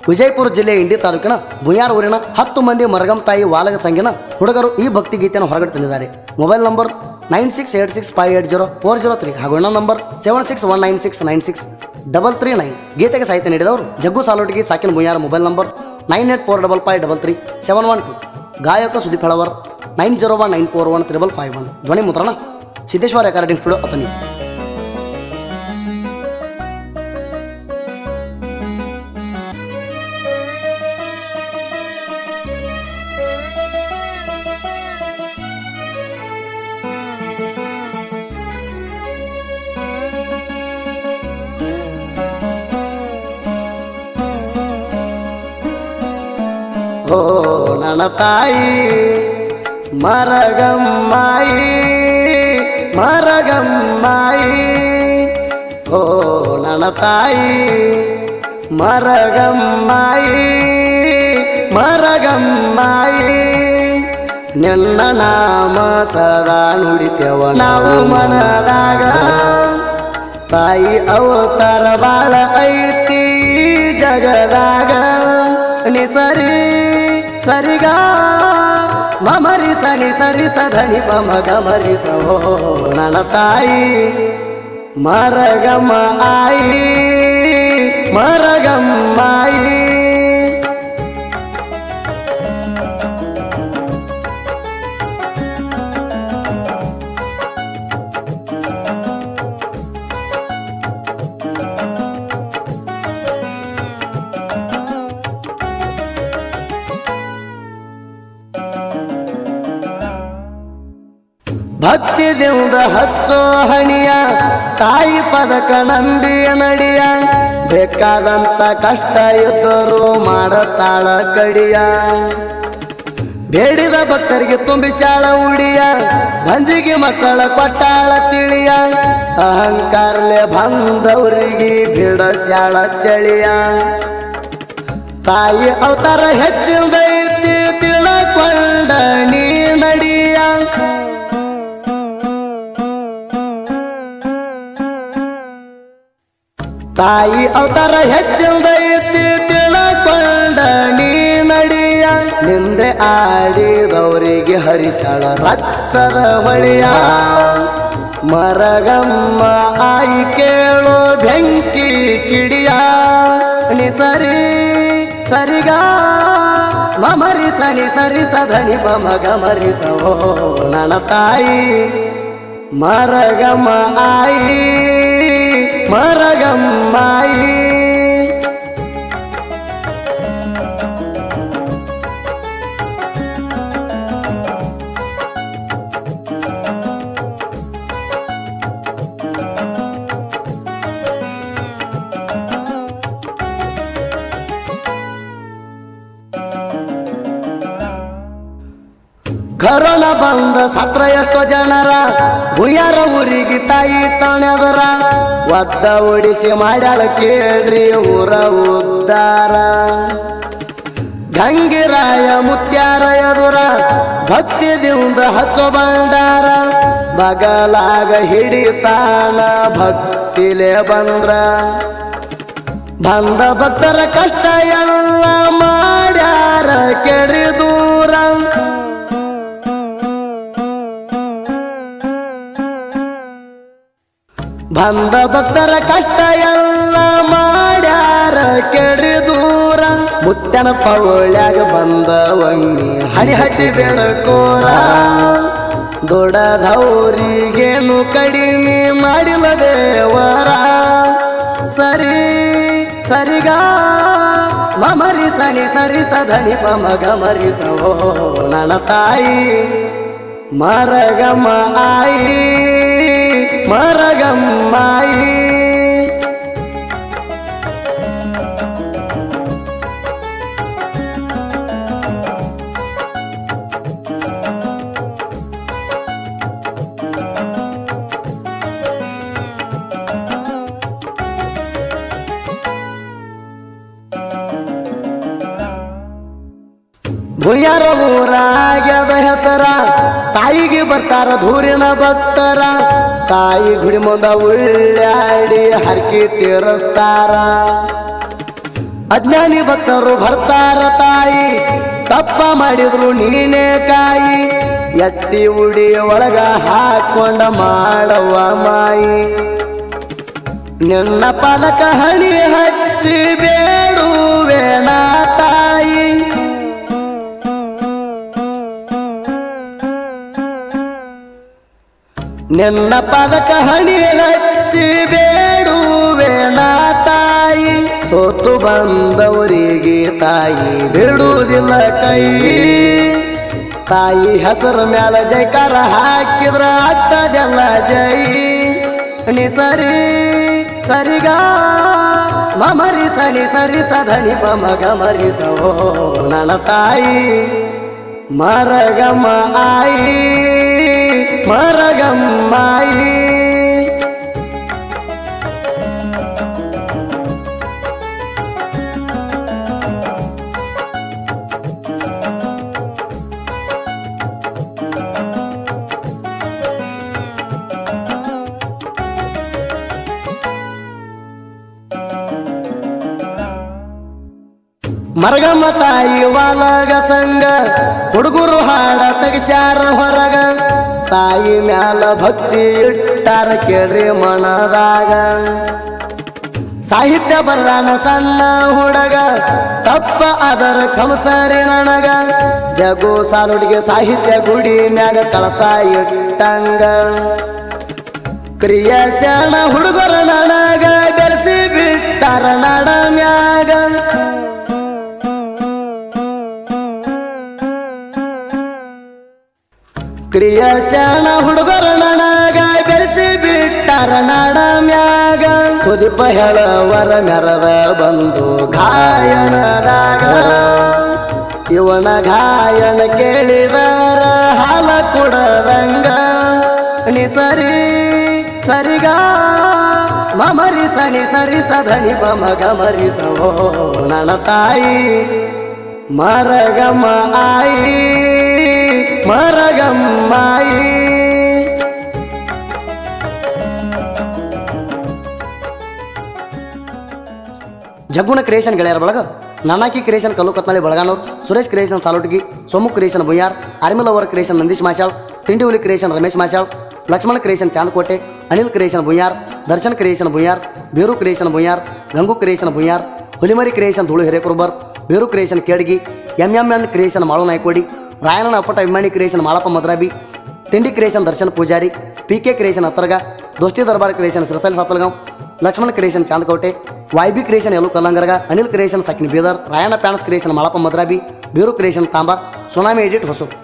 ವಿಜಯಪುರ ಜಿಲ್ಲೆಯ ಇಂಡಿ ತಾಲೂಕಿನ ಬುಯಾರ್ ಊರಿನ 10 ಮಂದಿ ಮರಗಂ ತಾಯಿ ವಾಲಗ ಸಂಗಿನ ಹುಡುಗರು ಈ ಭಕ್ತಿ ಗೀತೆಯನ್ನು ಹೊರಗಡೆ ತಂದಿದ್ದಾರೆ. ಮೊಬೈಲ್ ನಂಬರ್ 9686580403 ಹಾಗೂ ಇನ್ನೊಂದು ನಂಬರ್ 7619696339. ಗೀತೆಗೆ ಸಾಹಿತ್ಯ ನೀಡಿದವರು ಜಗ್ಗು ಸಾಲೋಟಿಗೆ ಸಾಕಿನ ಬುಯಾರ್. Mobile number 9845533712. ಗಾಯಕ ಸುದೀಪ್ ಹಳವರ್ 9019413551. ಧ್ವನಿ ಮುದ್ರಣ ಸಿದ್ದೇಶ್ವರ ರೆಕಾರ್ಡಿಂಗ್ ಸ್ಟುಡಿಯೋ ಅತನಿ. ಓ ನನ್ನ ತಾಯಿ ಮರಗಮ್ಮಾಯಿ ಮರಗಮ್ಮಾಯಿ, ಓ ನನ್ನ ತಾಯಿ ಮರಗಮ್ಮಾಯಿ ಮರಗಮ್ಮಾಯಿ. ನಿನ್ನ ನಾಮ ಸದಾ ನುಡಿತೇವ ನಾವು ಮನದಾಗ, ತಾಯಿ ಅವತಾರ ಬಾಳ ಐತಿ ಜಗದಾಗ. ನಿ ಸರಿ ಸರಿಗ ಮಮರಿ ಸನಿ ಸರಿ ಸಧನಿ ಪಮ ಗಮರಿ ಸೋ ನನ್ನ ತಾಯಿ ಮರಗಮ ಆಯಿ ಮರಗಮ್ಮಾಯಿ. ಭಕ್ತಿ ದೇವ್ದ ಹಚ್ಚೋ ಹಣಿಯ ತಾಯಿ ಪದಕ ನಂಬಿಯ ನಡಿಯ. ಬೇಕಾದಂತ ಕಷ್ಟ ಇದ್ದರು ಮಾಡತಾಳ ಕಡಿಯ. ಬೇಡಿದ ಭಕ್ತರಿಗೆ ತುಂಬಿಸ್ಯಾಳ ಉಡಿಯ, ಬಂಜಿಗೆ ಮಕ್ಕಳ ಕೊಟ್ಟಾಳ ತಿಳಿಯ. ಅಹಂಕಾರಲೆ ಬಂದವರಿಗೆ ಬಿಡಸ್ಯಾಳ ಚಳಿಯ. ತಾಯಿ ಅವತಾರ ಹೆಚ್ಚಿಂದೈತಿ ತಿಳಕೊಂಡ ನೀ ನಡಿಯ. ತಾಯಿ ಅವತಾರ ಹೆಚ್ಚಿಂದೈತಿ ತಿಳಕೊಂಡ ನೀ ನಡಿಯ. ನಿಂದೆ ಆಡಿದವರಿಗೆ ಹರಿಸಾಳ ರಕ್ತದ ಹೊಳೆಯ. ಮರಗಮ್ಮ ಆಯಿ ಕೇಳೋ ಬೆಂಕಿ ಕಿಡಿಯ. ನಿ ಸರಿ ಸರಿಗ ಮಮರಿ ಸನಿ ಸರಿ ಸಧನಿ ಪಮ ಗಮರಿ ಸೋ ನನ್ನ ತಾಯಿ ಮರಗಮ್ಮ ಆಯಿ ಮರಗಮ್ಮಾಯಿ. ಕರೋನ ಬಂದ ಸತ್ರ ಎಷ್ಟೋ ಜನರ ಬುಯಾರ ಊರಿಗೆ ತಾಯಿ ಟಾಣ್ಯದರ. ಒದ್ದ ಓಡಿಸಿ ಮಾಡ್ಯಾಳ ಕೇಳ್ರಿ ಊರ ಉದ್ದಾರ. ಗಂಗಿರಾಯ ಮುತ್ಯಾರ ಎದುರ ಭಕ್ತಿ ದಿಂದ ಹಚ್ಚೋ ಬಂಡಾರ. ಬಗಲಾಗ ಹಿಡಿತಾನ ಭಕ್ತಿಲೆ ಬಂದ್ರ. ಬಂದ ಭಕ್ತರ ಕಷ್ಟ ಎಲ್ಲ ಮಾಡ್ಯಾರ ಕೆಡಿ ದೂರ. ಬಂದ ಭಕ್ತರ ಕಷ್ಟ ಎಲ್ಲ ಮಾಡ್ಯಾರ ಕೆಡಿ ದೂರ. ಮುತ್ತನ ಪೌಳ್ಯಾಗ ಬಂದ ಒಮ್ಮಿ ಹಣಿ ಹಚ್ಚಿ ಬೆಳಕೋರ. ದೊಡ್ಡದವರಿಗೇನು ಕಡಿಮೆ ಮಾಡಿಲ್ಲ ದೇವರ. ಸರಿ ಸರಿಗ ಮಮರಿ ಸನಿ ಸರಿ ಸಧನಿ ಪಮ ಗಮರಿ ಸೋ ನನ್ನ ತಾಯಿ ಮರಗಮ ಆಯಿ ಮರಗಮ್ಮಾಯಿ. ಬುಯಾರ ಊರಾಗ್ಯದ ಹೆಸರ ತಾಯಿಗೆ ಬರ್ತಾರ ಧೂರಿನ ಭಕ್ತರ. ತಾಯಿ ಗುಡಿ ಮುಂದ ಉಳ್ಳಾಡಿ ಹರಕಿ ತೀರಿಸ್ತಾರ. ಅಜ್ಞಾನಿ ಭಕ್ತರು ಬರ್ತಾರ ತಾಯಿ ತಪ್ಪ ಮಾಡಿದ್ರು ನೀನೇ ಕಾಯಿ ಎತ್ತಿ ಉಡಿ ಒಳಗ ಹಾಕೊಂಡ ಮಾಡವ ಮಾಯಿ ನಿನ್ನ ಪಾಲಕ ಹಣಿ ಹಚ್ಚಿ ಬೇಡುವೇಣ ತಾಯಿ ನಿನ್ನ ಪಾದಕ ಹಣಿ ಹಚ್ಚಿ ಬೇಡುವೇಣ ತಾಯಿ ಸೋತು ಬಂದವರಿಗೆ ತಾಯಿ ಬಿಡುವುದಿಲ್ಲ ಕೈ ತಾಯಿ ಹೆಸರು ಮ್ಯಾಲ ಜೈಕಾರ ಹಾಕಿದ್ರ ಆಗ್ತದೆಲ್ಲ ಜೈ ನಿ ಸರಿ ಸರಿಗ ಮಮರಿ ಸಣಿ ಸರಿ ಸಧನಿ ಪಮಗ ಮರಿಸೋ ನನ್ನ ತಾಯಿ ಮರಗಮ್ಮ ಆಯಿ ಮರಗಮ್ಮಾಯಿ ಮರಗಮ್ಮ ತಾಯಿ ವಾಲಗ ಸಂಗ ಹುಡುಗರು ಹಾಡ ತೆಗಿಸ್ಯಾರ ಹೊರಗ ತಾಯಿ ಮ್ಯಾಲ ಭಕ್ತಿ ಇಟ್ಟಾರ ಕೇಳ್ರಿ ಮನದಾಗ ಸಾಹಿತ್ಯ ಬರದಾನ ಸಣ್ಣ ಹುಡುಗ ತಪ್ಪ ಅದರ ಕ್ಷಮಸರಿ ನನಗ ಜಗು ಸಾಲುಡಿಗೆ ಸಾಹಿತ್ಯ ಗುಡಿ ಮ್ಯಾಗ ಕಳಸ ಇಟ್ಟಂಗ ಕ್ರಿಯಾಶಾಣ ಹುಡುಗರ ನನಗ ಬೆರೆಸಿ ಬಿಟ್ಟಾರ ನಡ ಮ್ಯಾಗ ಕ್ರಿಯಾಶಾಣ ಹುಡುಗರ ನನಗ ಬೆರೆಸಿ ಬಿಟ್ಟಾರ ನಾಡ ಮ್ಯಾಗ ಕುದಿಪ ಹೇಳವರ ಮೆರದ ಬಂದು ಗಾಯನದಾಗ ಇವನ ಗಾಯನ ಕೇಳಿದರ ಹಾಲ ಕುಡದಂಗ ನಿ ಸರಿ ಸರಿಗ ಮಮರಿ ಸಣಿ ಸರಿ ಸಧನಿ ಪಮಗ ಮರಿಸೋ ನನ್ನ ತಾಯಿ ಮರಗಮ್ಮ ಆಯಿ ಮರಗಮ್ಮಾಯಿ ಜಗ್ಗುಣ ಕ್ರಿಯೇಷನ್ ಗೆಳೆಯರ ಬಳಗ Nanaki creation Kallu Katnali Balaganur Suresh creation Salutagi Somu creation Buyyar ಆರ್ಮಿಲ್ ಅವರ್ creation Nandish Machal Tindi Huli creation Ramesh Machal Lakshmana creation Chandakote Anil creation Buyyar Darshan creation Buyyar Beru creation Buyyar Gangu creation Buyyar Hulimari creation Dhulu Hirekurbar Beru creation Kedgi MMN creation Malu Naikodi ರಾಯಣ್ಣನ ಅಪ್ಪಟ ಅಭಿಮಾನಿ creation Malappa Madrabi Tindi creation Darshan Pujari PK creation Hattarga ದೋಸ್ತಿ ದರ್ಬಾರ್ creation Sirasal Satalgaon Lakshmana creation Chandakote YB creation ಎಲ್ಲೂ ಕಲ್ಲಂಗರ್ಗ ಅನಿಲ್ ಕ್ರಿಯೇಷನ್ ಸಕ್ನಿ ಬೀದರ್ ರಾಯಣ್ಣ ಪ್ಯಾನ್ಸ್ ಕ್ರಿಯೇಷನ್ ಮಾಳಪ್ಪ ಮದ್ರಾಬಿ ಬೇರು creation Tamba tsunami edit Hosur